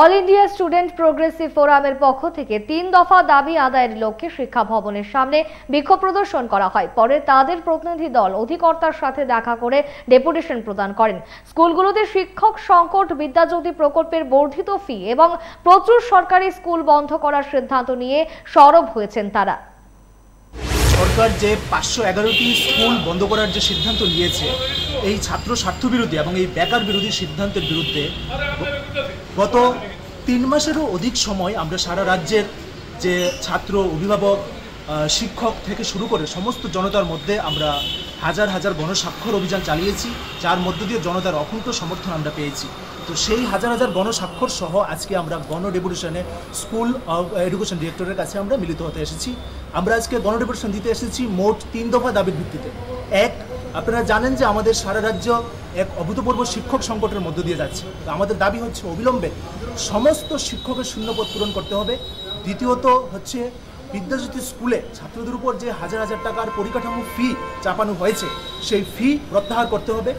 All India student progressive ফোরামের পক্ষ থেকে 3 দফা দাবি আদায়ের লক্ষ্যে শিক্ষা ভবনের সামনে বিক্ষোভ প্রদর্শন করা হয়। পরে তাদের প্রতিনিধি দল অধিকর্তার সাথে দেখা করে ডেপুটেশন প্রদান করেন। স্কুলগুলোতে শিক্ষক সংকট, বিদ্যাজ্যোতি প্রকল্পের বর্ধিত ফি এবং প্রচুর সরকারি স্কুল বন্ধ করার সিদ্ধান্ত নিয়ে সরব হয়েছেন তারা। সরকার যে 511টি স্কুল বন্ধ করার যে সিদ্ধান্ত নিয়েছে, এই ছাত্র স্বার্থ বিরোধী এবং এই বেকার বিরোধী সিদ্ধান্তের বিরুদ্ধে গত 3 মাসেরও অধিক সময় আমরা সারা রাজ্যের যে ছাত্র, অভিভাবক, শিক্ষক থেকে শুরু করে সমস্ত জনতার মধ্যে আমরা হাজার হাজার গণস্বাক্ষর অভিযান চালিয়েছি, যার মধ্য দিয়ে জনতার অকুণ্ঠ সমর্থন আমরা পেয়েছি। তো সেই হাজার হাজার গণস্বাক্ষর সহ আজকে আমরা গণডেপুটেশনে স্কুল এডুকেশন ডিরেক্টরের কাছে আমরা মিলিত হতে এসেছি। আমরা আজকে গণডেপুটেশন দিতে এসেছি মোট 3 দফা দাবির ভিত্তিতে। এক, আপনারা জানেন যে আমাদের সারা রাজ্য এক অভূতপূর্ব শিক্ষক সংকটের মধ্য দিয়ে যাচ্ছে। তো আমাদের দাবি হচ্ছে অবিলম্বে সমস্ত শিক্ষকের শূন্যপদ পূরণ করতে হবে। দ্বিতীয়ত হচ্ছে বিদ্যাজ্যোতি স্কুলে ছাত্রদের উপর যে হাজার হাজার টাকার পরিকাঠামো ফি চাপানো হয়েছে, সেই ফি প্রত্যাহার করতে হবে।